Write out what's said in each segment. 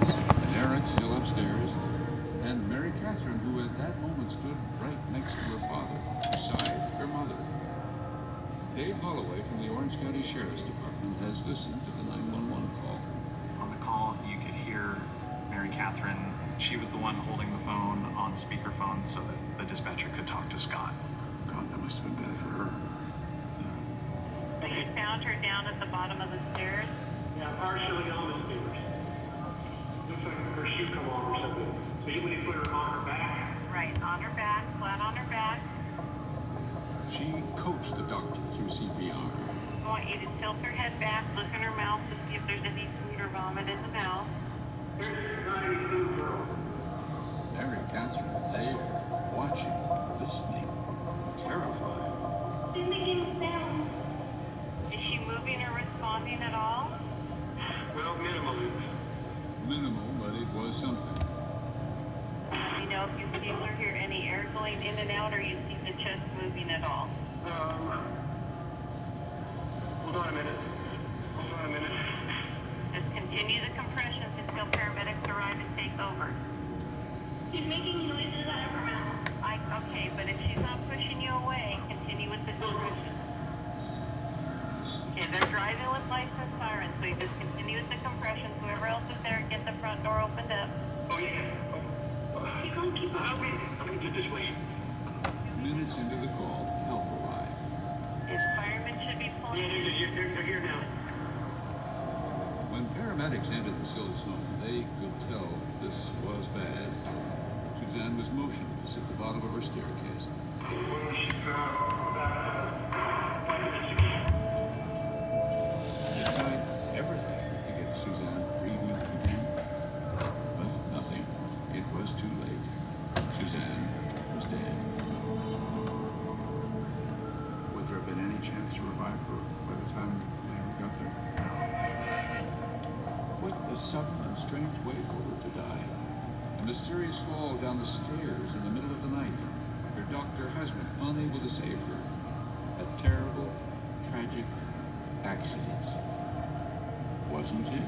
and Eric still upstairs, and Mary Catherine, who at that moment stood right next to her father, beside her mother. Dave Holloway from the Orange County Sheriff's Department has listened to the 911 call. On the call, you could hear Mary Catherine. She was the one holding the phone on speakerphone so that the dispatcher could talk to Scott. God, that must have been bad for her. So you found her down at the bottom of the stairs? Yeah, partially on the stairs. Looks like her shoe come off or something. So you would put her on her back? Right, on her back, flat on her back. She coached the doctor through CPR. I want you to tilt her head back, look in her mouth to see if there's any food or vomit in the mouth. There's not any food, girl. Mary Catherine there, watching, listening, terrified. She's making sound. Is she moving or responding at all? Well, minimally. Minimal, but it was something. You know if you feel or hear any air going in and out, or you see the chest moving at all? Hold on a minute. Just continue the compressions until paramedics arrive and take over. She's making noises out of her mouth. Okay, but if she's not pushing you away, continue with the compressions. Okay, they're driving with lights and sirens, so you just continue with the compressions. Whoever else is there, get the front door opened up. Oh, yeah. You can't keep I'll be just this way. Minutes into the call, help arrived. His firemen should be pulling in. They're here now. When paramedics entered the Sills home, they could tell this was bad. Suzanne was motionless at the bottom of her staircase. They tried everything to get Suzanne breathing again, but nothing. It was too late. Suzanne was dead. Would there have been any chance to revive her by the time they ever got there? What a sudden and strange way for her to die. A mysterious fall down the stairs in the middle of the night. Her doctor husband unable to save her. A terrible, tragic accident. Wasn't it?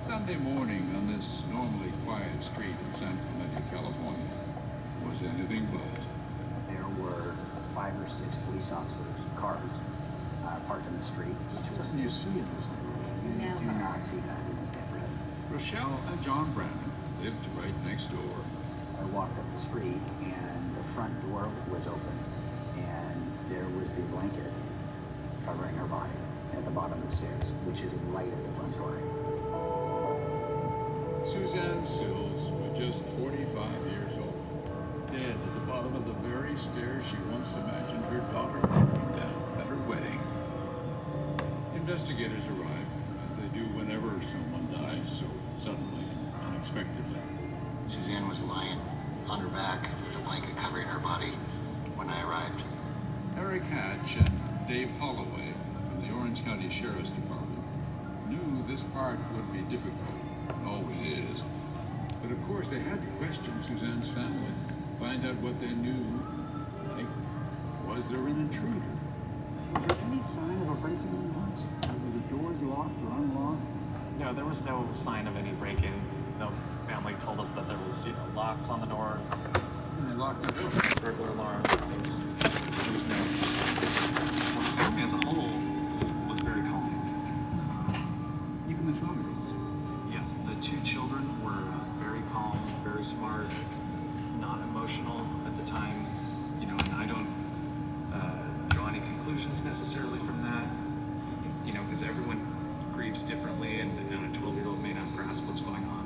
Sunday morning on this normally quiet street in San Clemente, California, was anything but. There were 5 or 6 police officers, cars, parked in the street. Which doesn't you see in this neighborhood? You do not see that in this neighborhood. Rochelle and John Brandon lived right next door. I walked up the street and the front door was open and there was the blanket covering her body at the bottom of the stairs, which is right at the front door. Suzanne Sills was just 45 years old, dead at the bottom of the very stairs she once imagined her daughter walking down at her wedding. Investigators arrived, as they do whenever someone dies so suddenly and unexpectedly. Suzanne was lying on her back with a blanket covering her body when I arrived. Eric Hatch and Dave Holloway from the Orange County Sheriff's Department knew this part would be difficult. It always is. But of course they had to question Suzanne's family, find out what they knew. Like, was there an intruder? Was there any sign of a break-in in the house? Were the doors locked or unlocked? No, there was no sign of any break-ins. The family told us that there was, locks on the doors, And they locked the door. burglar alarms. There was no. The family as a whole was very calm. Even the 12-year-olds. Yes, the 2 children were very calm, very smart, not emotional at the time, and I don't draw any conclusions necessarily from that, because everyone grieves differently, and a 12-year-old may not grasp what's going on.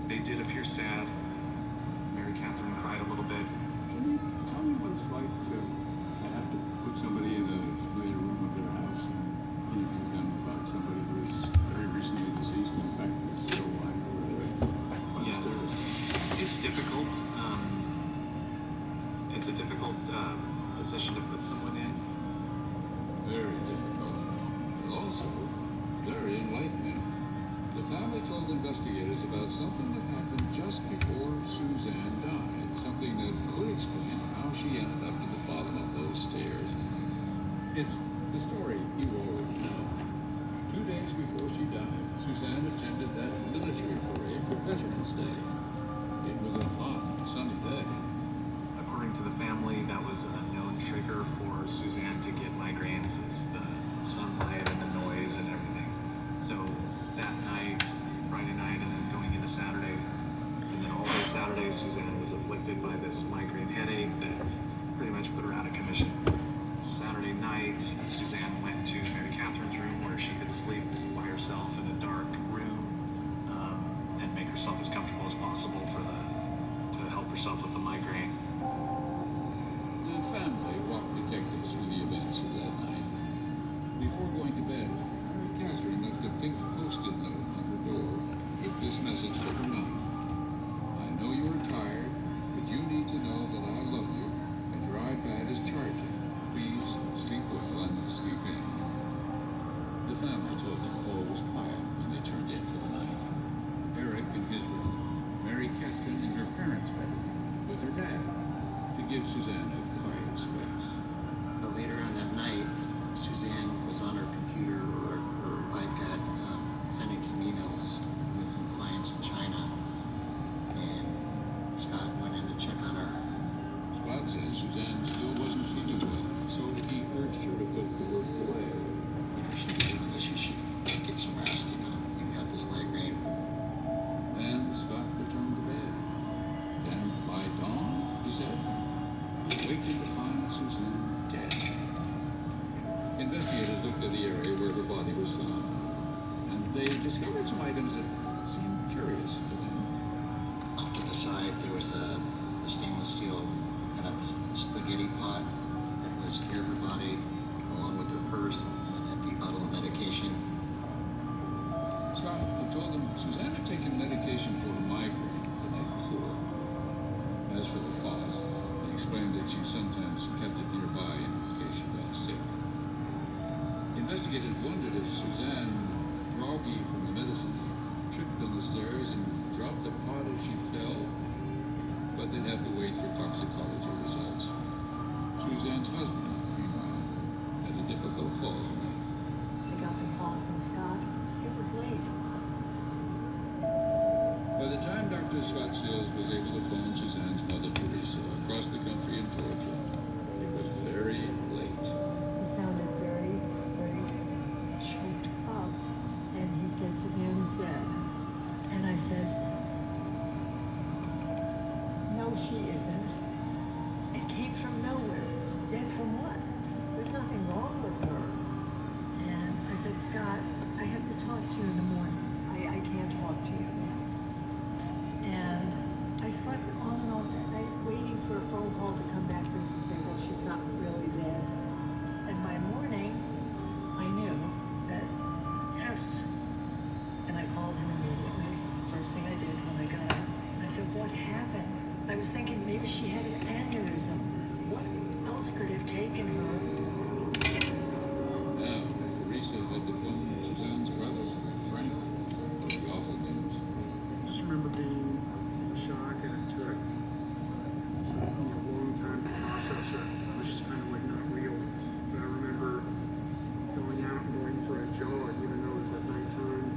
They did appear sad. Mary Catherine cried a little bit. Can you tell me what it's like to have to put somebody in a familiar room of their house and interview them about somebody who is very recently deceased and in fact is still alive on the stairs? It's difficult. It's a difficult position to put someone in. Very difficult, but also very enlightening. told investigators about something that happened just before Suzanne died, something that could explain how she ended up at the bottom of those stairs. It's the story you already know. 2 days before she died, Suzanne attended that military parade for Veterans Day. It was a hot, sunny day. According to the family, that was a known trigger for Suzanne to get migraines, is the sunlight and the noise and everything. So that night, Friday night, and then going into Saturday, and then all day Saturday, Suzanne was afflicted by this migraine headache that pretty much put her out of commission. Saturday night, Suzanne went to Mary Catherine's room where she could sleep by herself in a dark room and make herself as comfortable as possible to help herself with the migraine. The family walked detectives through the events of that night. Before going to bed, Mary Catherine left a pink post-it note on her door with this message for her mom. I know you are tired, but you need to know that I love you and your iPad is charging. Please sleep well and sleep in. The family told them all was quiet when they turned in for the night. Eric in his room, Mary Catherine in her parents' bedroom with her dad to give Suzanne a quiet space. But later on that night, Suzanne was on her computer or her iPad sending some emails with some clients in China, and Scott went in to check on her. Scott said Suzanne still wasn't feeling well, so he urged her to put the work away. She should get some rest, you have this migraine. Then Scott returned to bed. Then by dawn, he said, he wakened to find Suzanne dead. Investigators looked at the area where her body was found, and they discovered some items that seemed curious to them. Off to the side, there was a stainless steel kind of spaghetti pot that was near her body, along with her purse and an empty bottle of medication. Scott had told them Suzanne had taken medication for her migraine the night before. As for the pot, he explained that she sometimes kept it nearby in case she got sick. Investigators wondered if Suzanne, groggy from the medicine, tripped on the stairs and dropped the pot as she fell, but they'd have to wait for toxicology results. Suzanne's husband, meanwhile, had a difficult call to make. I got the call from Scott. It was late. By the time Dr. Scott Sills was able to phone Suzanne's mother, Teresa, across the country in Georgia, it was very late. He sounded very, very choked up. And he said, Suzanne is dead. And I said, no, she isn't. It came from nowhere. Dead from what? There's nothing wrong with her. And I said, Scott, I have to talk to you in the morning. I can't talk to you. And I slept on and off that night, waiting for a phone call to come back from him to say, well, she's not really dead. And by morning, I knew that, yes. And I called him immediately. First thing I did when I got up. I said, what happened? I was thinking maybe she had an aneurysm. What else could have taken her? Now, Teresa had to phone Suzanne's brother, Frank, for the awful news. I just remember being shocked, and it took a long time to process it. It was just kind of like not real. But I remember going out and going for a jog, even though it was at nighttime,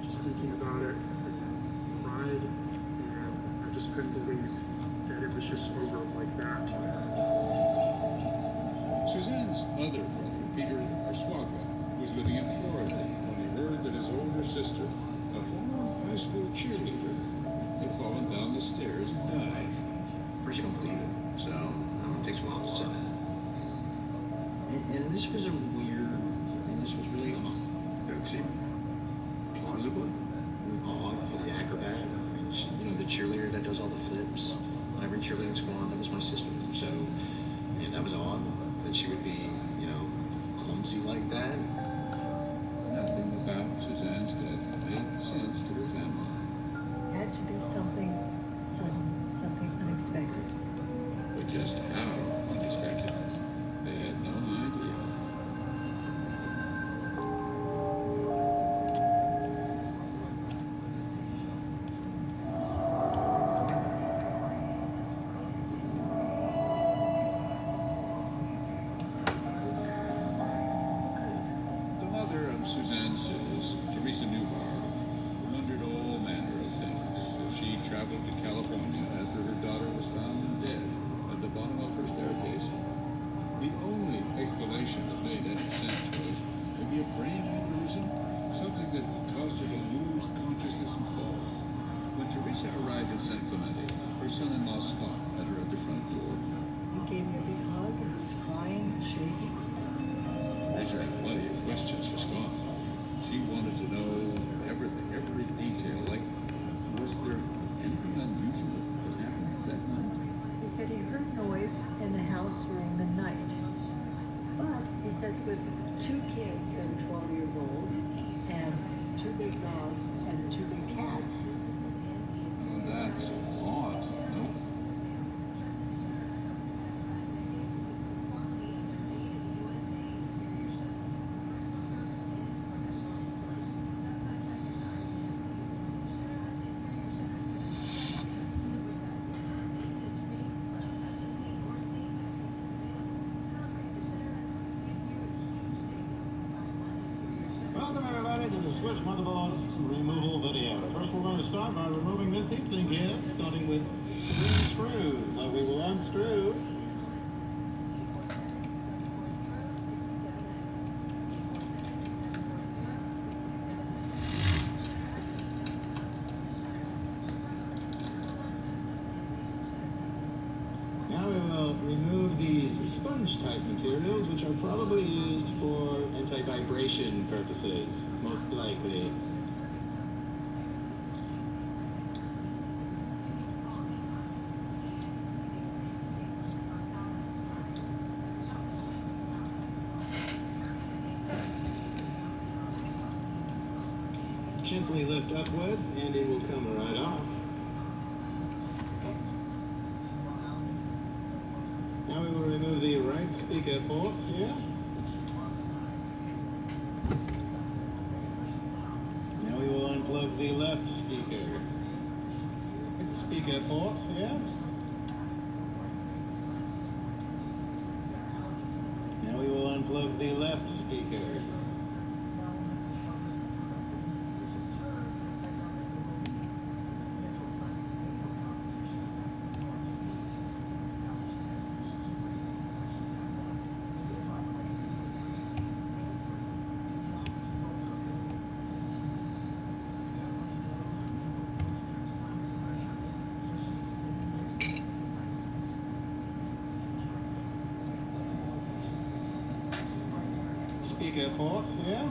just thinking about it. I cried, and I just couldn't believe that it was just over like that. Suzanne's other brother, Peter Arswaga, was living in Florida when he heard that his older sister, a former high school cheerleader, had fallen down the stairs and died. First, you don't believe it, so it takes a while to set it. And this was this was really odd. It seemed plausible. Odd for the acrobat. I mean, the cheerleader that does all the flips. Whenever cheerleading squad, that was my sister. So, that was odd that she would be, clumsy like that. Nothing about Suzanne's death made sense to her family. Had to be something sudden, something unexpected. But just how unexpected, they had no idea. Mrs. Teresa Newbar wondered all manner of things as she traveled to California after her daughter was found dead at the bottom of her staircase. The only explanation that made any sense was maybe a brain aneurysm, something that caused her to lose consciousness and fall. When Teresa arrived in San Clemente, her son-in-law Scott met her at the front door. He gave me a big hug and he was crying and shaking. Teresa had plenty of questions for Scott. She wanted to know everything, every detail, like, was there anything unusual that happened that night? He said he heard noise in the house during the night. But he says with 2 kids that are 12 years old and 2 big dogs and 2 big cats. That's odd, no? Welcome everybody to the Switch motherboard removal video. First we're going to start by removing this heatsink here, starting with 3 screws that we will unscrew. Now we will remove these sponge-type materials, which are probably used for anti-vibration purposes, most likely. Gently lift upwards and it will come right off. Now we will remove the right speaker port here. Now we will unplug the left speaker. Right speaker port here. Now we will unplug the left speaker. Speaker port here.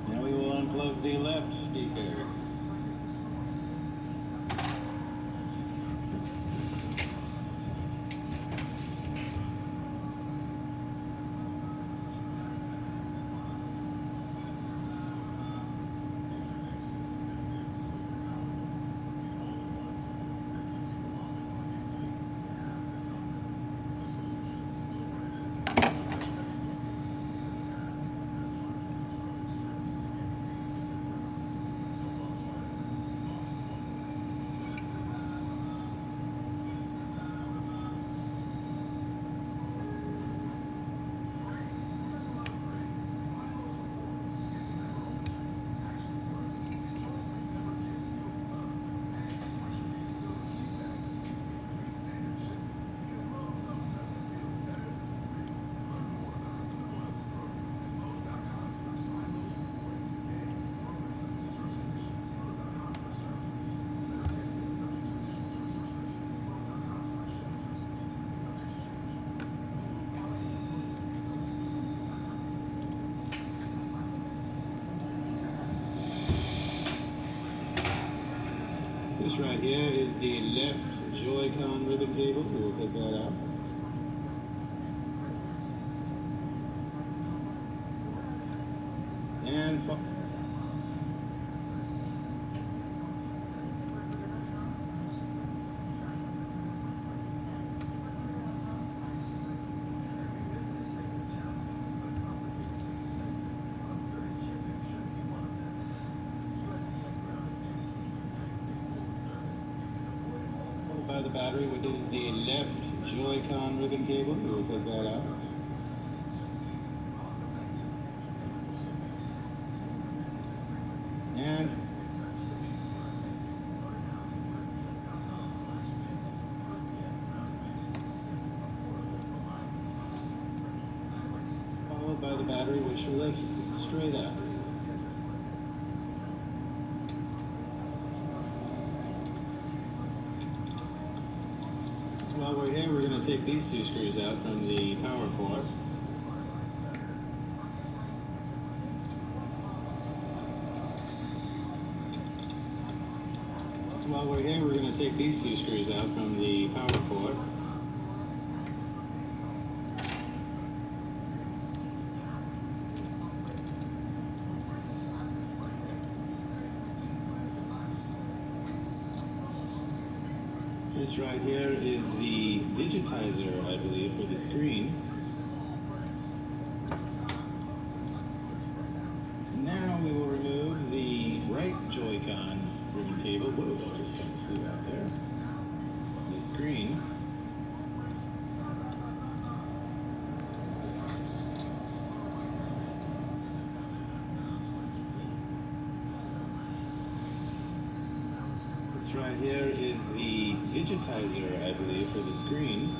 Now we will unplug the left speaker. This right here is the left Joy-Con ribbon cable. We will take that out. And by the battery, which is the left Joy-Con ribbon cable. We will take that out. by the battery, which lifts straight up. While we're here, we're going to take these two screws out from the power port. While we're here, we're going to take these two screws out from the power port. This right here is the digitizer, I believe, for the screen. Now we will remove the right Joy-Con ribbon cable. Whoa, that just kind of flew out there. The screen. This right here is the digitizer, I believe, for the screen.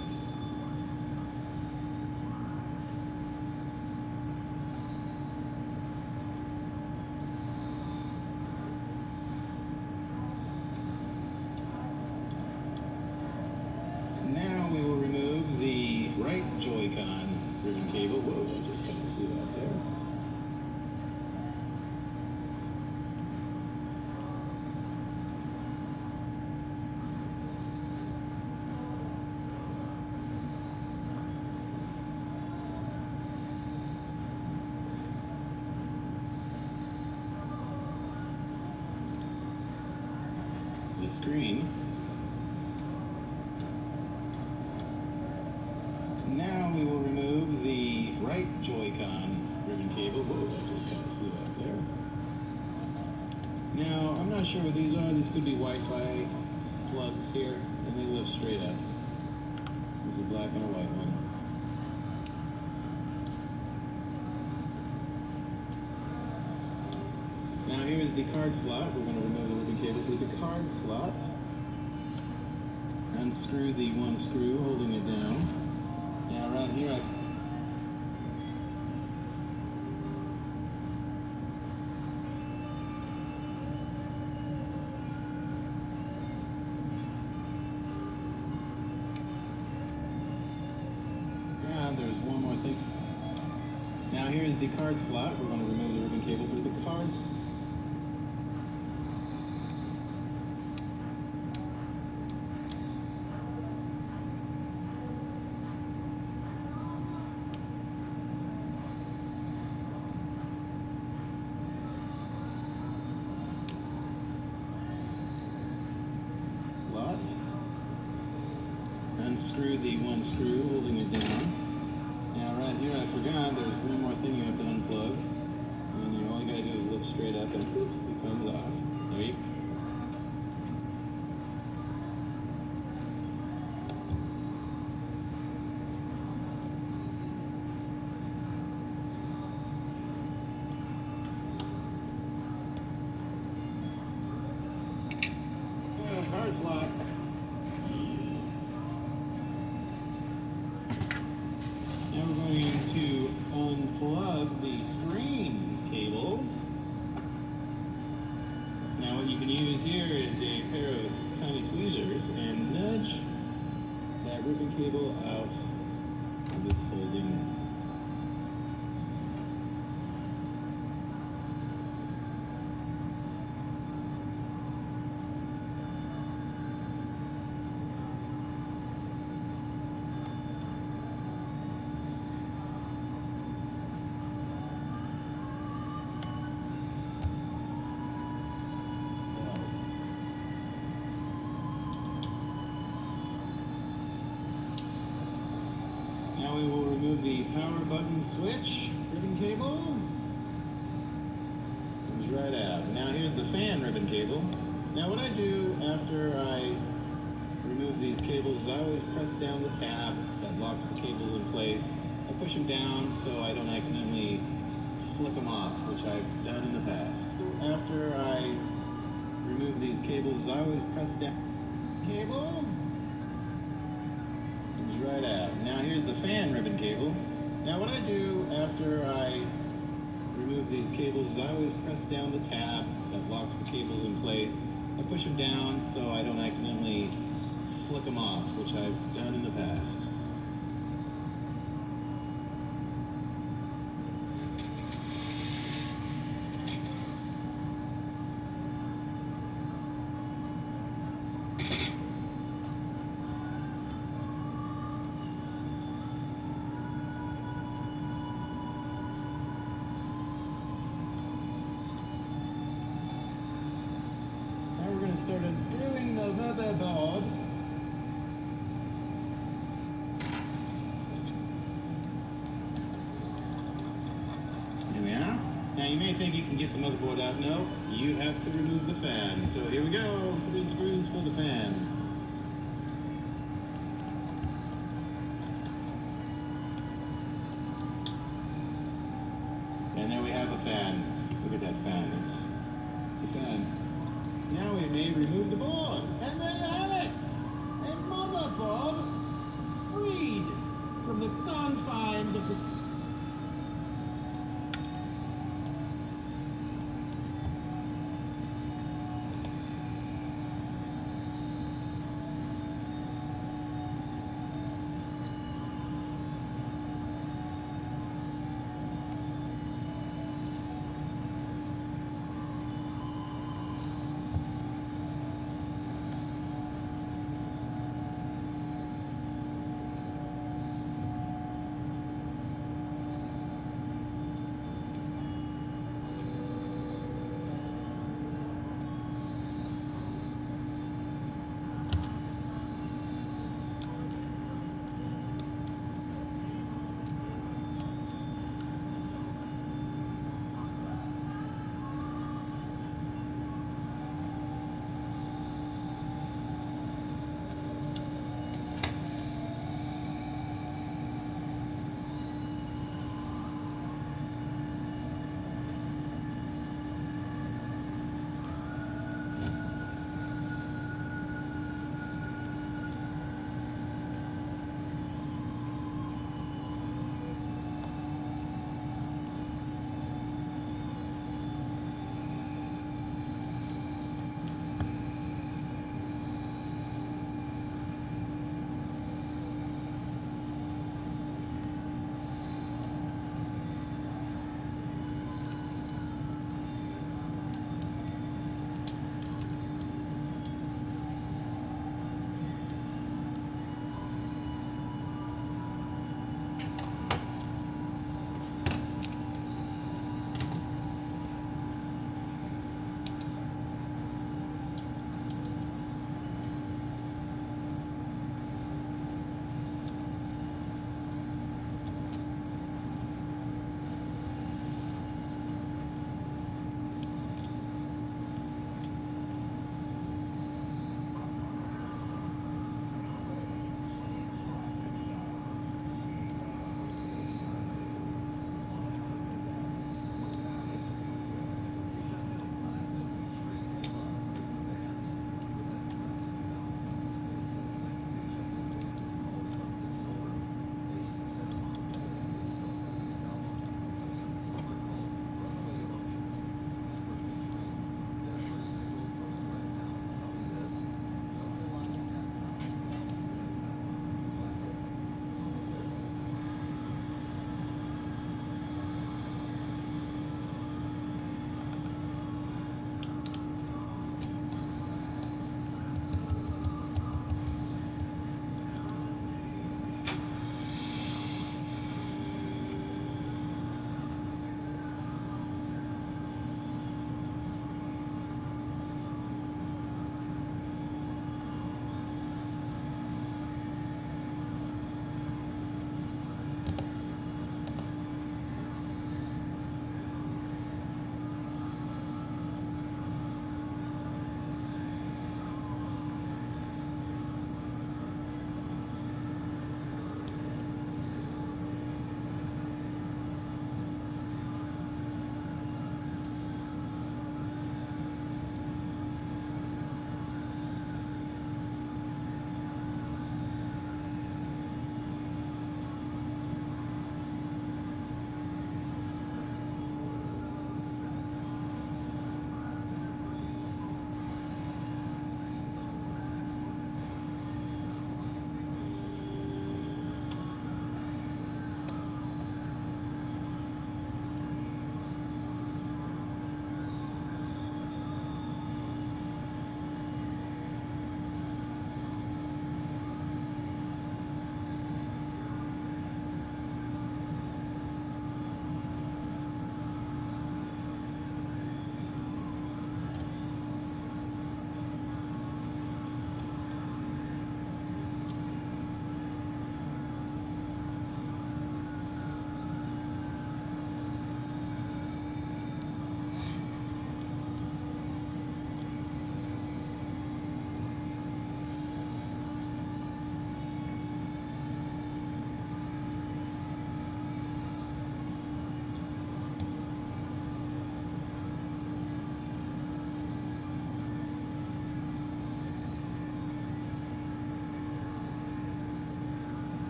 Now we will remove the right Joy-Con ribbon cable. Whoa, that just kind of flew out there. The screen. Now we will remove the right Joy-Con ribbon cable. Whoa, that just kind of flew out there. Now, I'm not sure what these are. These could be Wi-Fi plugs here, and they lift straight up. There's a black and a white one. Now here's the card slot. We're going to remove the ribbon cable for the card slot. Unscrew the one screw holding it down. Now right here I've there's one more thing. Now here's the card slot. We're going to remove the ribbon cable for the card. Unscrew the one screw holding it down. Now right here I forgot there's one more thing you have to unplug. And all you gotta do is lift straight up and poof, it comes off. There you go. Card slot. Now we're going to unplug the screen cable. Now what you can use here is a pair of tiny tweezers and nudge that ribbon cable out of its holding. Now we will remove the power button switch ribbon cable. Comes right out. Now here's the fan ribbon cable. Now what I do after I remove these cables is I always press down the tab that locks the cables in place. I push them down so I don't accidentally flick them off, which I've done in the past. After I remove these cables, I always press down cable. Right out. Now here's the fan ribbon cable. Now what I do after I cables is I always press down the tab that locks the cables in place. I push them down so I don't accidentally flick them off, which I've done in the past. Now we're going to start unscrewing the motherboard. Here we are. Now you may think you can get the motherboard out. No, you have to remove the fan. So here we go, 3 screws for the fan. And there we have a fan. Look at that fan, it's a fan. Now we may remove the board. And there you have it! A motherboard freed from the confines of the...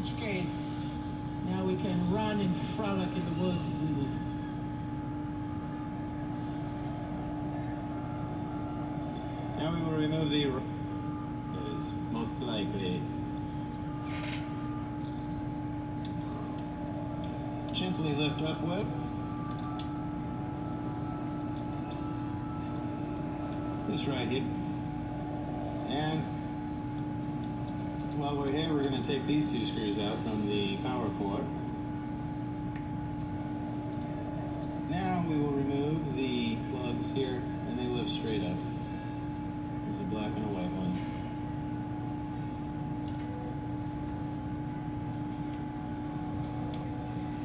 which case, now we can run and frolic in the woods and... Now we will remove the... is most likely. Gently lift upward. This right here. And while we're here, we're going to take these two screws out from the power port. Now we will remove the plugs here, and they lift straight up. There's a black and a white one.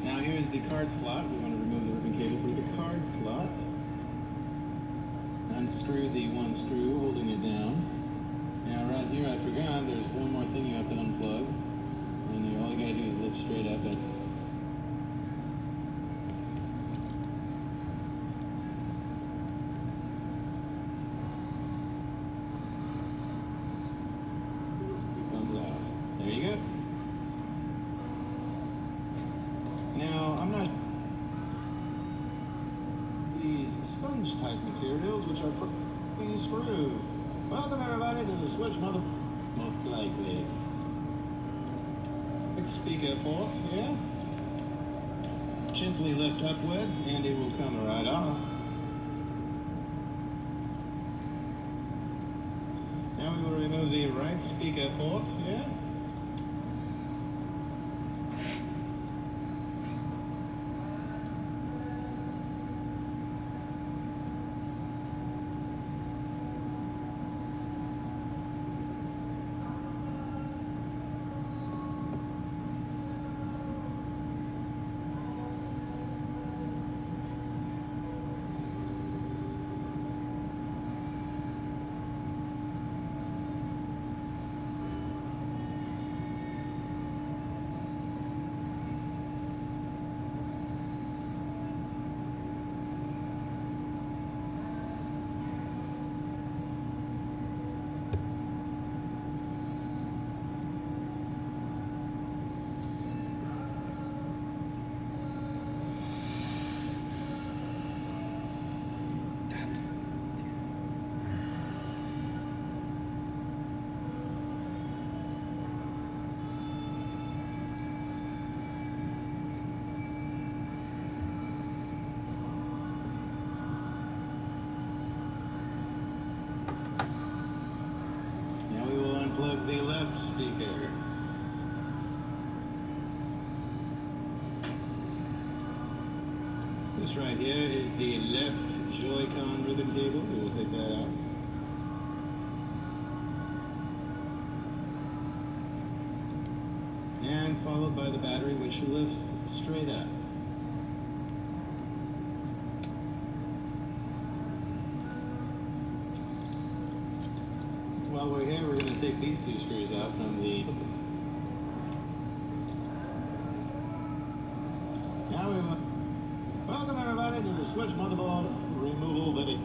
Now here's the card slot. We want to remove the ribbon cable for the card slot. Unscrew the one screw holding it down. Now right here I forgot there's one more thing you have to unplug. And all you gotta do is lift straight up and it comes out. There you go. Now I'm not these sponge type materials which are pretty screwed. Welcome everybody to the Switch Mother... Most likely. Speaker port here. Gently lift upwards and it will come right off. Now we will remove the right speaker port here. Unplug the left speaker. This right here is the left Joy-Con ribbon cable. We will take that out. And followed by the battery, which lifts straight up. While we're here, we're going to take these two screws out from the... Now we will... Welcome everybody to the Switch motherboard removal video.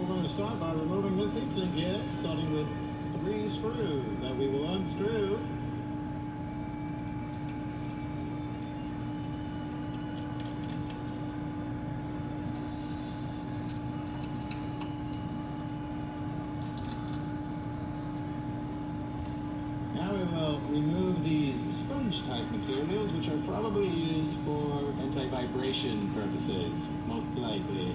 we're going to start by removing this heatsink here, starting with 3 screws that we will unscrew. Now we will remove these sponge-type materials, which are probably used for anti-vibration purposes, most likely.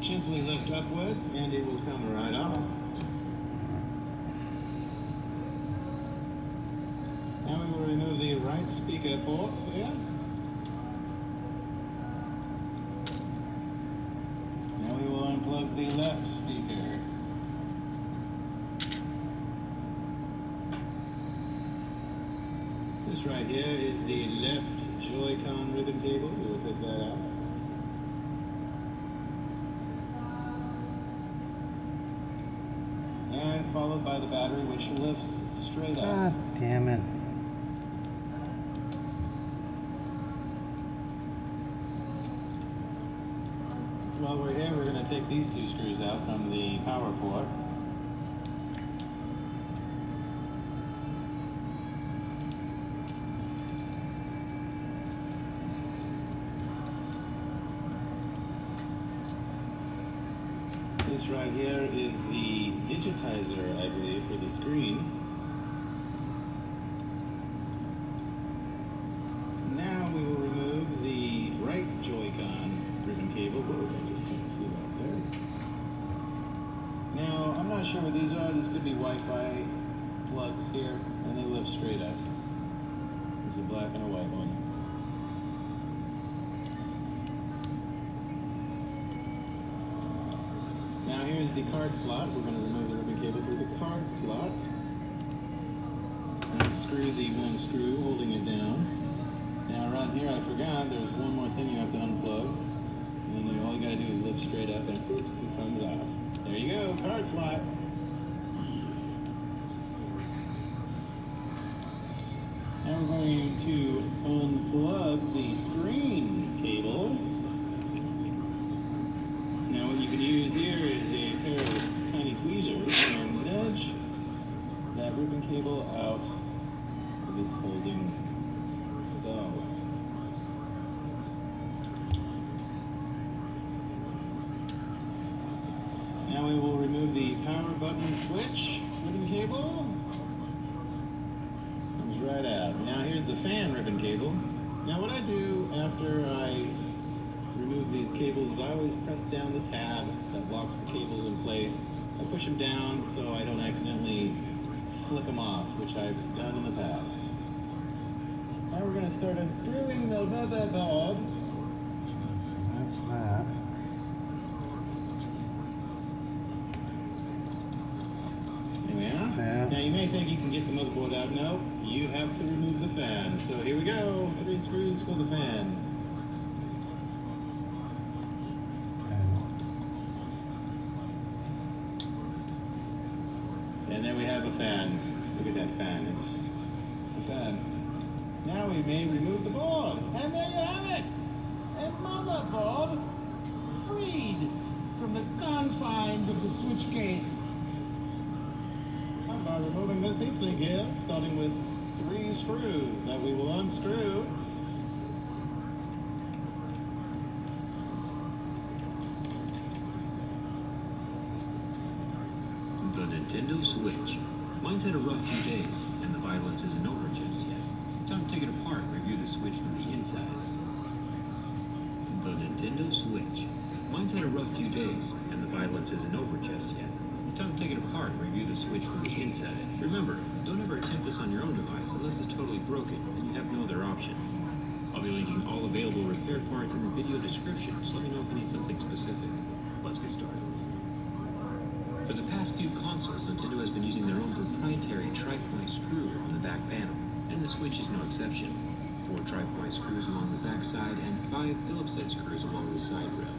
Gently lift upwards and it will come right off. Now we will remove the right speaker port here. Now we will unplug the left speaker. This right here is the left Joy-Con ribbon cable. We will take that out. And followed by the battery, which lifts straight up. God damn it. While we're here, we're going to take these 2 screws out from the power port. This right here is the digitizer, I believe, for the screen. Now we will remove the right Joy-Con ribbon cable. Whoa, that just kind of flew out there. Now, I'm not sure what these are. These could be Wi-Fi plugs here, and they lift straight up. There's a black and a white one. Now here's the card slot. We're going to remove the ribbon cable for the card slot. And unscrew the 1 screw holding it down. Now around here I forgot there's one more thing you have to unplug. And then all you got to do is lift straight up and it comes off. There you go, card slot. Now we're going to unplug the screen cable. Now what you can use here is a pair of tiny tweezers and nudge that ribbon cable out of its holding cell. Now we will remove the power button switch ribbon cable. Comes right out. Now here's the fan ribbon cable. Now what I do after I remove these cables is I always press down the tab that locks the cables in place. I push them down so I don't accidentally flick them off, which I've done in the past. Now we're going to start unscrewing the motherboard. That's that. There we are. Yeah. Now you may think you can get the motherboard out. No, you have to remove the fan. So here we go. 3 screws for the fan. And there we have a fan. Look at that fan. It's a fan. Now we may remove the board. And there you have it! A motherboard freed from the confines of the switch case. By removing this heatsink here, starting with 3 screws that we will unscrew. The Nintendo Switch. Mine's had a rough few days, and the violence isn't over just yet. It's time to take it apart and review the Switch from the inside. The Nintendo Switch. Mine's had a rough few days, and the violence isn't over just yet. It's time to take it apart and review the Switch from the inside. Remember, don't ever attempt this on your own device unless it's totally broken and you have no other options. I'll be linking all available repair parts in the video description, so let me know if you need something specific. Let's get started. For the past few consoles, Nintendo has been using their own proprietary tri-point screw on the back panel, and the Switch is no exception. 4 tri-point screws along the back side and 5 Phillips head screws along the side rail.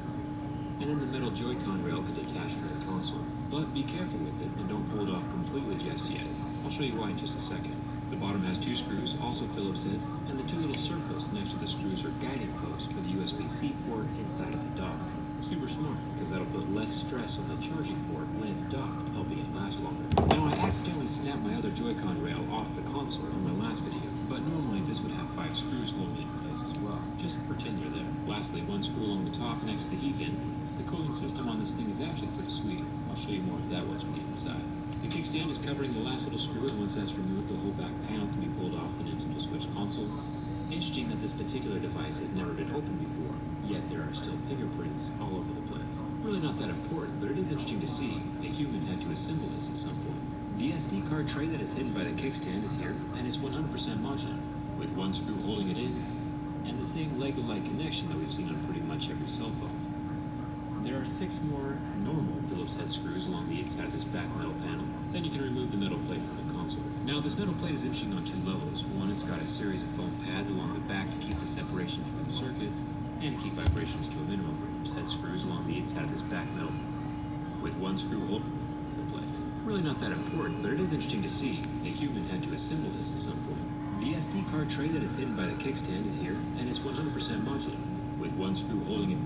and then the metal Joy-Con rail could detach from the console. But be careful with it and don't pull it off completely just yet. I'll show you why in just a second. The bottom has 2 screws, also Phillips head, and the 2 little circles next to the screws are guiding posts for the USB-C port inside of the dock. Super smart, because that'll put less stress on the charging port when it's docked, helping it last longer. Now, I accidentally snapped my other Joy-Con rail off the console in my last video, but normally this would have 5 screws holding it in place as well. Just pretend they're there. Lastly, 1 screw along the top next to the heat vent. The cooling system on this thing is actually pretty sweet. I'll show you more of that once we get inside. The kickstand is covering the last little screw, and once that's removed, the whole back panel can be pulled off the Nintendo Switch console. Interesting that this particular device has never been opened before, yet there are still fingerprints all over the place. Really not that important, but it is interesting to see a human had to assemble this at some point. The SD card tray that is hidden by the kickstand is here, and it's 100% modular, with 1 screw holding it in, and the same Lego-like connection that we've seen on pretty much every cell phone. There are 6 more normal Phillips head screws along the inside of this back metal panel. Then you can remove the metal plate from the console. Now, this metal plate is interesting on 2 levels. One, it's got a series of foam pads along the back to keep the separation from the circuits and to keep vibrations to a minimum. Phillips head screws along the inside of this back metal with 1 screw holding the place. Really not that important, but it is interesting to see a human had to assemble this at some point. The SD card tray that is hidden by the kickstand is here, and it's 100% modular, with 1 screw holding it.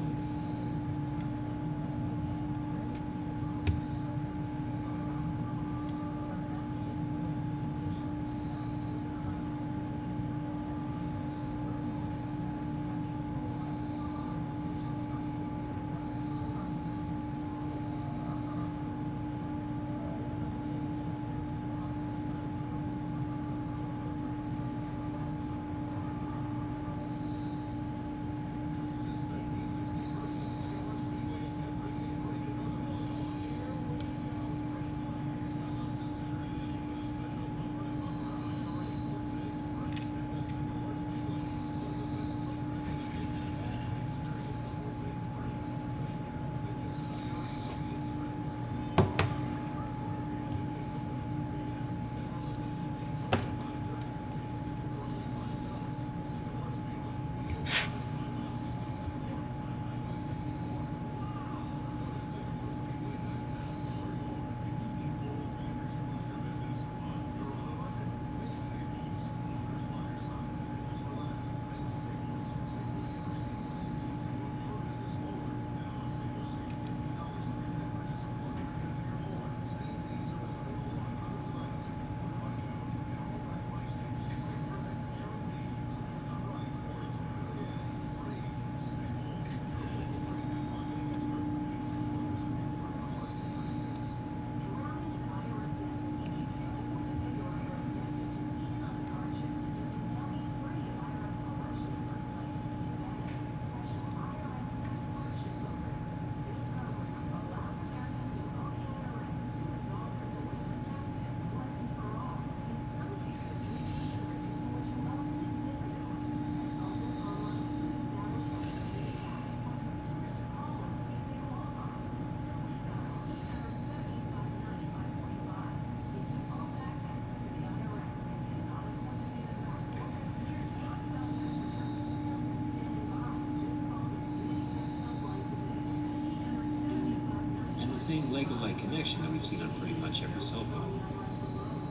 Same Lego-like connection that we've seen on pretty much every cell phone.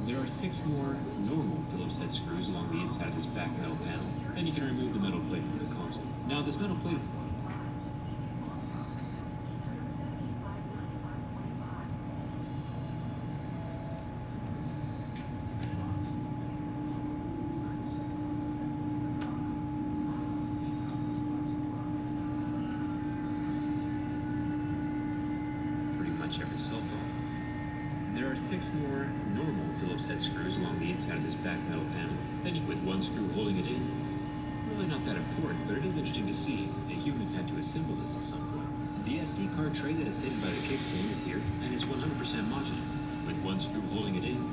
There are 6 more normal Phillips head screws along the inside of this back metal panel. Then you can remove the metal plate from the console. Now, this metal plate every cell phone. There are 6 more normal Phillips head screws along the inside of this back metal panel, then with 1 screw holding it in. Really not that important, but it is interesting to see a human had to assemble this at some point. The SD card tray that is hidden by the kickstand is here, and is 100% modular, with 1 screw holding it in,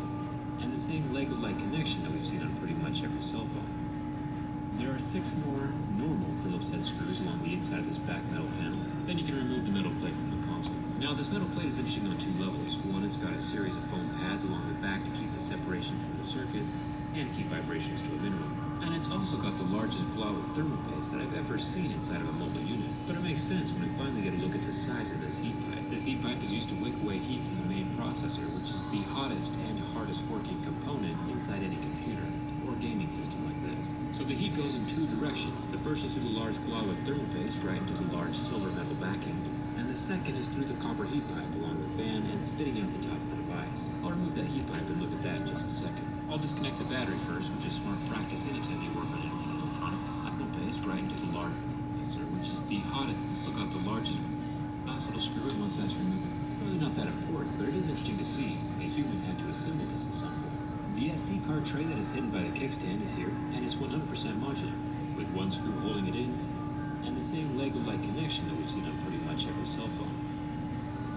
and the same Lego-like connection that we've seen on pretty much every cell phone. There are 6 more normal Phillips head screws along the inside of this back metal panel, then you can remove the metal plate from the console. Now, this metal plate is interesting on 2 levels. One, it's got a series of foam pads along the back to keep the separation from the circuits and to keep vibrations to a minimum. And it's also got the largest blob of thermal paste that I've ever seen inside of a mobile unit. But it makes sense when we finally get a look at the size of this heat pipe. This heat pipe is used to wick away heat from the main processor, which is the hottest and hardest working component inside any computer or gaming system like this. So the heat goes in two directions. The first is through the large blob of thermal paste right into the large silver metal backing, and the second is through the copper heat pipe along the fan and spitting out the top of the device. I'll remove that heat pipe and look at that in just a second. I'll disconnect the battery first, which is smart practice anytime you work on anything electronic. Thermal paste right into the large processor, which is the hottest. Still got the largest last little screw in once that's removed. Really not that important, but it is interesting to see a human had to assemble this at some point. The SD card tray that is hidden by the kickstand is here, and it's 100% modular, with one screw holding it in, and the same Lego-like connection that we've seen on pretty much every cell phone.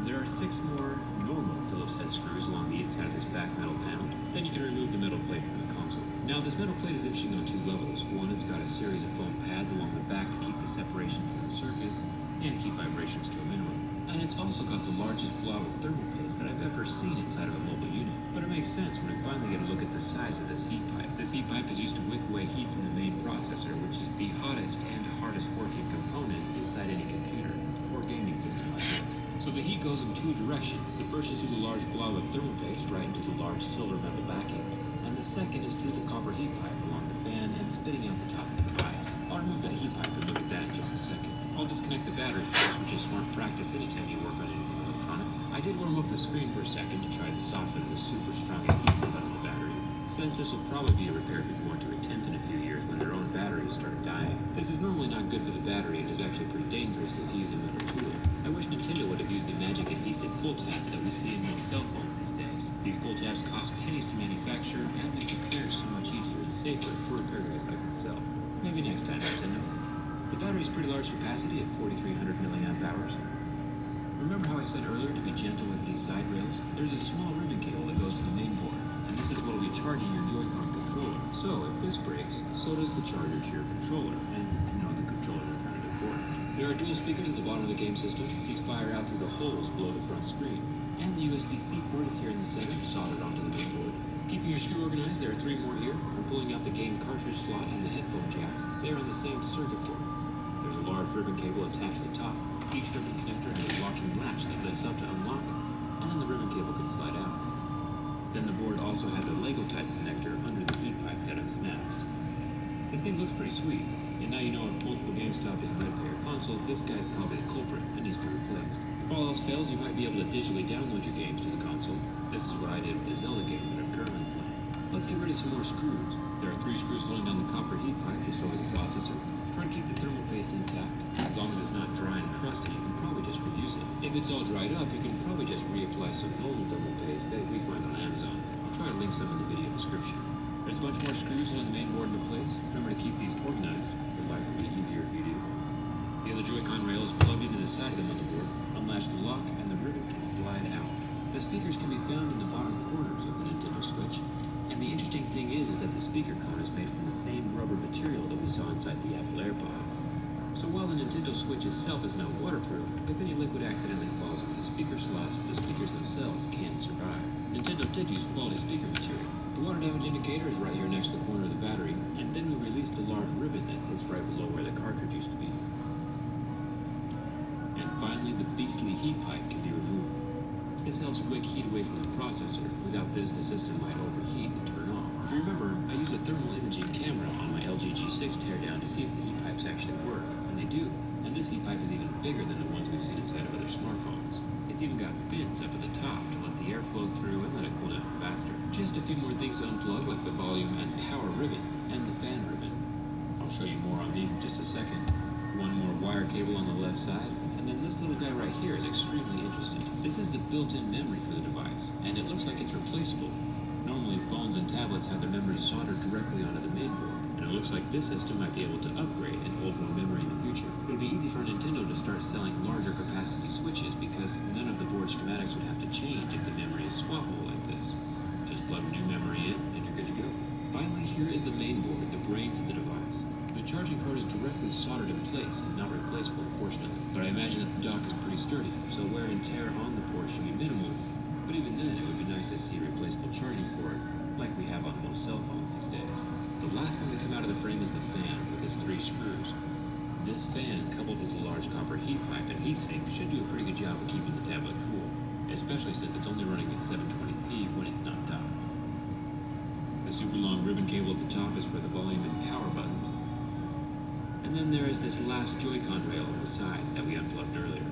There are 6 more normal Phillips head screws along the inside of this back metal panel. Then you can remove the metal plate from the console. Now this metal plate is interesting on 2 levels. One, it's got a series of foam pads along the back to keep the separation from the circuits and to keep vibrations to a minimum. And it's also got the largest blob of thermal paste that I've ever seen inside of a mobile unit. But it makes sense when we finally get a look at the size of this heat pipe. This heat pipe is used to wick away heat from the main processor, which is the hottest and hardest working component inside any computer or gaming system like this. So the heat goes in 2 directions. The first is through the large blob of thermal paste right into the large silver metal backing, and the second is through the copper heat pipe along the fan and spitting out the top of the device. I'll remove that heat pipe and look at that in just a second. I'll disconnect the battery first, which is smart practice anytime you work on anything electronic. I did warm up the screen for a second to try to soften the super strong adhesive out of the battery, since this will probably be a repair we'd want to attempt in a few years when their own batteries start dying. This is normally not good for the battery and is actually pretty dangerous if used in metal tooling. I wish Nintendo would have used the magic adhesive pull tabs that we see in most cell phones these days. These pull tabs cost pennies to manufacture and make repairs so much easier and safer for repair guys like myself. Maybe next time, Nintendo. The battery is pretty large capacity at 4,300 milliamp hours. Remember how I said earlier to be gentle with these side rails? There's a small ribbon cable that goes to the main board, and this is what will be charging your Joy-Con controller. So if this breaks, so does the charger to your controller, and you know the controllers are kind of important. There are dual speakers at the bottom of the game system. These fire out through the holes below the front screen, and the USB-C port is here in the center, soldered onto the main board. Keeping your screw organized, there are 3 more here. I'm pulling out the game cartridge slot and the headphone jack. They are on the same circuit board. There's a large ribbon cable attached to the top. Each ribbon connector has a locking latch that lifts up to unlock, and then the ribbon cable can slide out. Then the board also has a Lego type connector under the heat pipe that unsnaps. This thing looks pretty sweet, and now you know if multiple games stop in red player console, this guy's probably the culprit and needs to be replaced. If all else fails, you might be able to digitally download your games to the console. This is what I did with the Zelda game that I'm currently playing. Let's get rid of some more screws. There are 3 screws holding down the copper heat pipe just over the processor. Try to keep the thermal paste intact. As long as it's not dry and crusty, you can probably just reuse it. If it's all dried up, you can probably just reapply some normal thermal paste that we find on Amazon. I'll try to link some in the video description. There's a bunch more screws holding the main board into place. Remember to keep these organized. Your life will be easier if you do. The other Joy-Con rail is plugged into the side of the motherboard. Unlatch the lock, and the ribbon can slide out. The speakers can be found in the bottom corners of the Nintendo Switch. And the interesting thing is that the speaker cone is made from the same rubber material that we saw inside the Apple AirPods. So while the Nintendo Switch itself is not waterproof, if any liquid accidentally falls into the speaker slots, the speakers themselves can survive. Nintendo did use quality speaker material. The water damage indicator is right here next to the corner of the battery, and then we released the large ribbon that sits right below where the cartridge used to be. And finally, the beastly heat pipe can be removed. This helps wick heat away from the processor. Without this, the system might overheat and turn off. If you remember, I used a thermal imaging camera on my LG G6 teardown to see if the heat pipes actually work, and they do. And this heat pipe is even bigger than the ones we've seen inside of other smartphones. It's even got fins up at the top to let the air flow through and let it cool down faster. Just a few more things to unplug, like the volume and power ribbon, and the fan ribbon. I'll show you more on these in just a second. One more wire cable on the left side, and then this little guy right here is extremely interesting. This is the built-in memory for the device, and it looks like it's replaceable. Normally, phones and tablets have their memory soldered directly onto the main board, and it looks like this system might be able to upgrade and hold more memory in the future. It would be easy for Nintendo to start selling larger capacity switches because none of the board schematics would have to change if the memory is swappable like this. Just plug new memory in, and you're good to go. Finally, here is the main board, the brains of the device. The charging port is directly soldered in place and not replaceable, unfortunately. But I imagine that the dock is pretty sturdy, so wear and tear on the port should be minimal. But even then, it would be nice to see a replaceable charging port, like we have on most cell phones these days. The the last thing to come out of the frame is the fan with its 3 screws. This fan, coupled with a large copper heat pipe and heatsink, should do a pretty good job of keeping the tablet cool, especially since it's only running at 720p when it's not docked. The super long ribbon cable at the top is for the volume and power buttons. And then there is this last Joy-Con rail on the side that we unplugged earlier.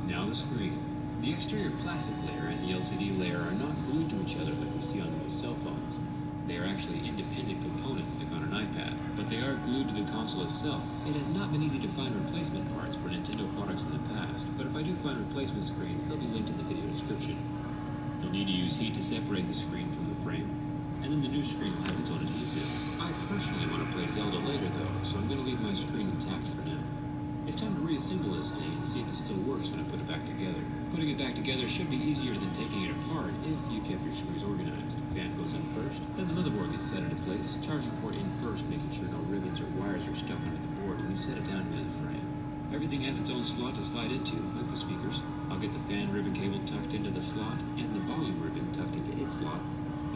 Now the screen. The exterior plastic layer and the LCD layer are not glued to each other like we see on most cell phones. They are actually independent components like on an iPad, but they are glued to the console itself. It has not been easy to find replacement parts for Nintendo products in the past, but if I do find replacement screens, they'll be linked in the video description. You'll need to use heat to separate the screen from the frame, and then the new screen will have its own adhesive. I personally want to play Zelda later though, so I'm going to leave my screen intact for now. It's time to reassemble this thing and see if it still works when I put it back together. Putting it back together should be easier than taking it apart if you kept your screws organized. Fan goes in first, then the motherboard gets set into place, charging port in first, making sure no ribbons or wires are stuck under the board when you set it down into the frame. Everything has its own slot to slide into, like the speakers. I'll get the fan ribbon cable tucked into the slot and the volume ribbon tucked into its slot,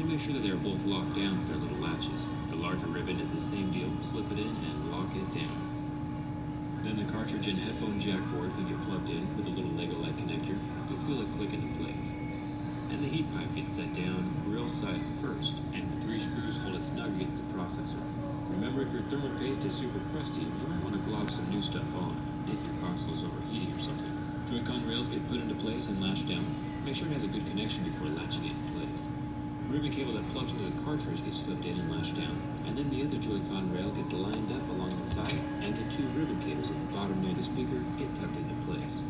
and make sure that they are both locked down with their little latches. The larger ribbon is the same deal. Slip it in and lock it down. Then the cartridge and headphone jack board can get plugged in with a little Lego-like connector. You'll feel it click into place. And the heat pipe gets set down grill side first, and the 3 screws hold it snug against the processor. Remember, if your thermal paste is super crusty, you might want to glob some new stuff on, if your console is overheating or something. Joy-Con rails get put into place and latched down. Make sure it has a good connection before latching it in place. The ribbon cable that plugs into the cartridge gets slipped in and latched down, and then the other Joy-Con rail gets lined up along the side, and the 2 ribbon cables at the bottom near the speaker get tucked into place.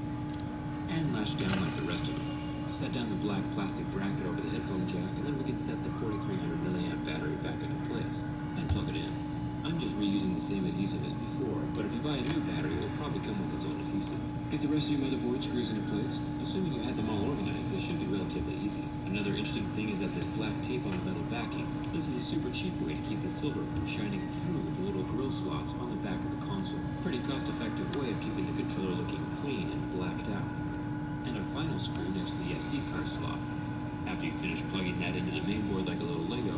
And latched down like the rest of them. Set down the black plastic bracket over the headphone jack, and then we can set the 4300 milliamp battery back into place, and plug it in. I'm just reusing the same adhesive as before, but if you buy a new battery, it will probably come with its own adhesive. Get the rest of your motherboard screws into place. Assuming you had them all organized, they should be relatively easy. Another interesting thing is that this black tape on the metal backing. This is a super cheap way to keep the silver from shining through with the little grill slots on the back of the console. Pretty cost-effective way of keeping the controller looking clean and blacked out. And a final screw next to the SD card slot. After you finish plugging that into the main board like a little Lego,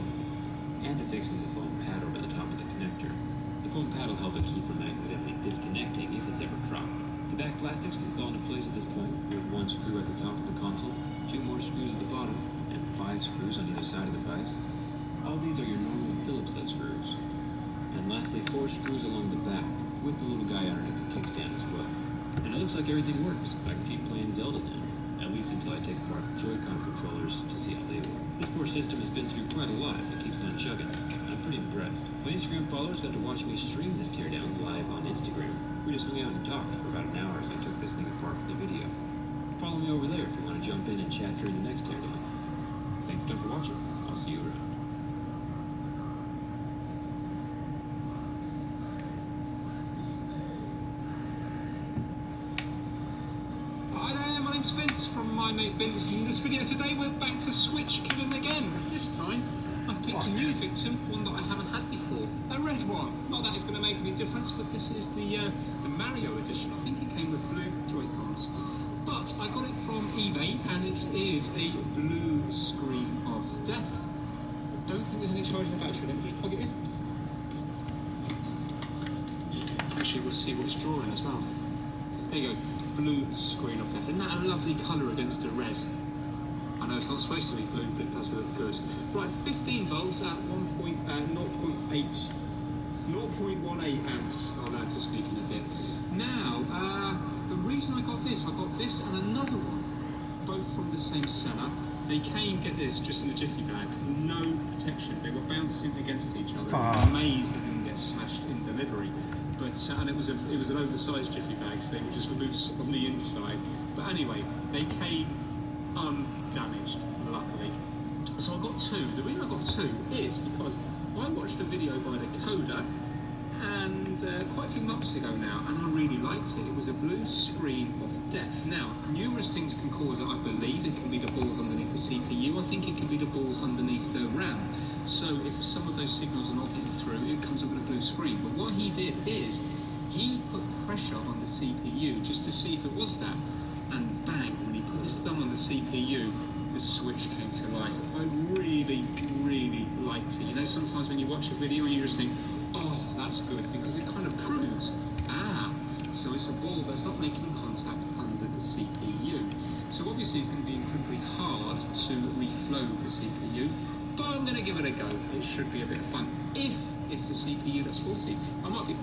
and affixing the foam pad over the top of the connector. The foam pad will help it keep from accidentally disconnecting if it's ever dropped. The back plastics can fall into place at this point with 1 screw at the top of the console, 2 more screws at the bottom, and 5 screws on either side of the vise. All these are your normal Phillips head screws. And lastly, 4 screws along the back, with the little guy underneath the kickstand as well. And it looks like everything works. I can keep playing Zelda now. At least until I take apart the Joy-Con controllers to see how they work. This poor system has been through quite a lot and it keeps on chugging. I'm pretty impressed. My Instagram followers got to watch me stream this teardown live on Instagram. We just hung out and talked for about an hour as I took this thing apart for the video. Follow me over there if you want to jump in and chat during the next teardown. Thanks again for watching. I'll see you around. Hi there, my name's Vince from My Mate Vince, and in this video today we're back to Switch killing again. This time, I've picked a new victim, one that I haven't had before. A red one. Not that it's going to make any difference, but this is the Mario edition. I think it came with blue Joy-Cons. But I got it from eBay, and it is a blue screen of death. I don't think there's any charging battery. Let me just plug it in. Actually, we'll see what it's drawing as well. There you go. Blue screen of death. Isn't that a lovely colour against the red? I know it's not supposed to be blue, but it does look good. Right, 15 volts at 0.18 amps. I'll learn to speak in a bit. Now, the reason I got this and another one, both from the same seller. They came, get this, just in a jiffy bag, no protection. They were bouncing against each other. I'm amazed they didn't get smashed in delivery. But and it was an oversized jiffy bag, so they were just loose on the inside. But anyway, they came undamaged, luckily. So I got 2. The reason I got 2 is because I watched a video by Decoder, and quite a few months ago now, and I really liked it. It was a blue screen of death. Now, numerous things can cause it, I believe. It can be the balls underneath the CPU. I think it can be the balls underneath the RAM. So if some of those signals are not getting through, it comes up with a blue screen. But what he did is, he put pressure on the CPU just to see if it was that. And bang, when he put this thumb on the CPU, the switch came to life. I really, really liked it. You know, sometimes when you watch a video and you just think, oh, that's good, because it kind of proves, so it's a ball that's not making contact under the CPU. So obviously it's going to be incredibly hard to reflow the CPU, but I'm going to give it a go. It should be a bit of fun. If it's the CPU that's faulty, I might be...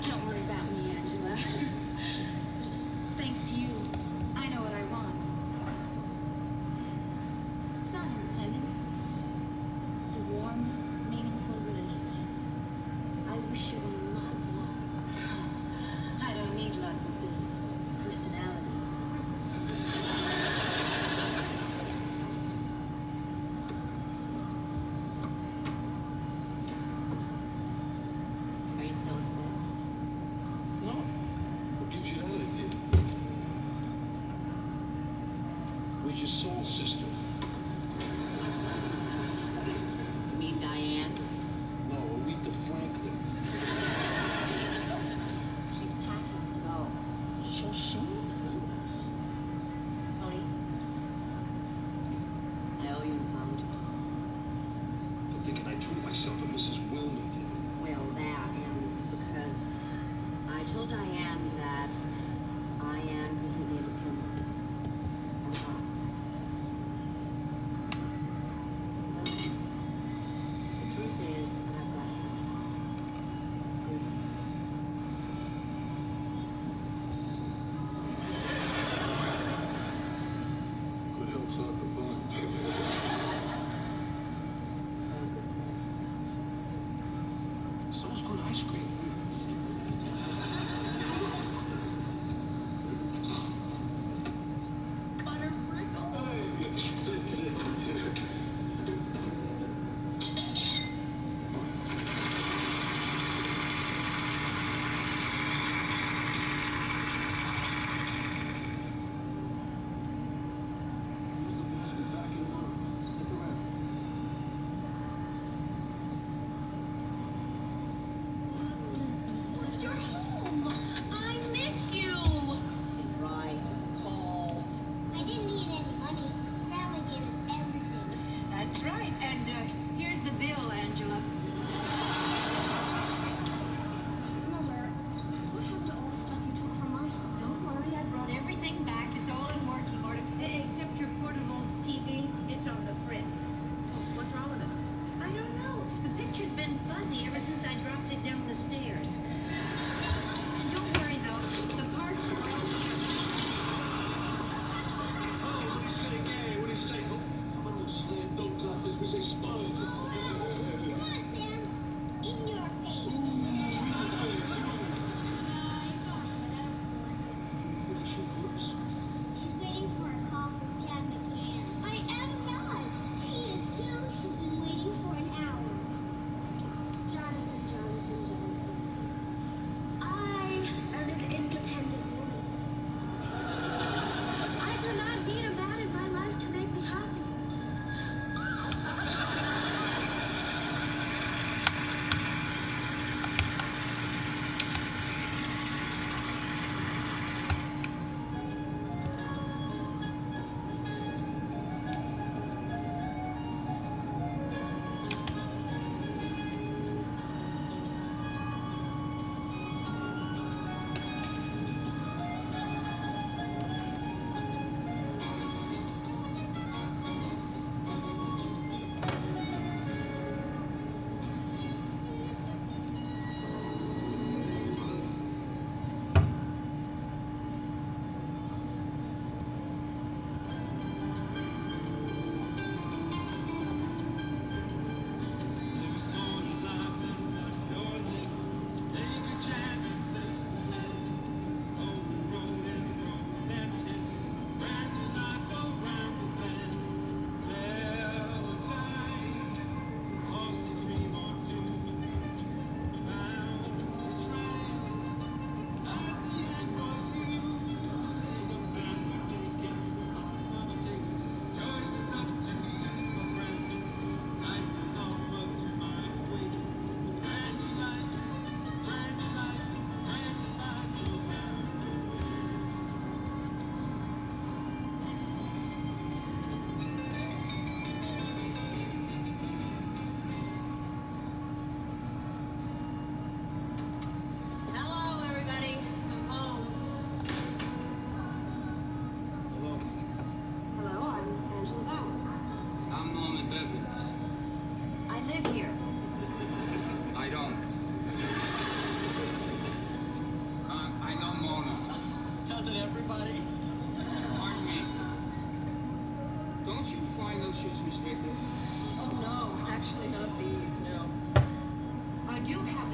Don't worry about me, Angela. Thanks to you, I know what I want. It's not independence. It's a warm, meaningful relationship. I wish you a lot of luck. I don't need luck with this personality. Are you still upset? No. What gives you that idea? Where's your soul sister? You mean Diane? No, Aretha Franklin. She's packing to go. So soon? Tony, I owe you an apology. For thinking I threw myself at Mrs. Wilmington. Well, that, and because I told Diane that I am completely independent. That's all. Well, the truth is that I've got help. Good help. everybody. Pardon me. Don't you find those shoes restrictive? Oh no, actually not these, no. I do have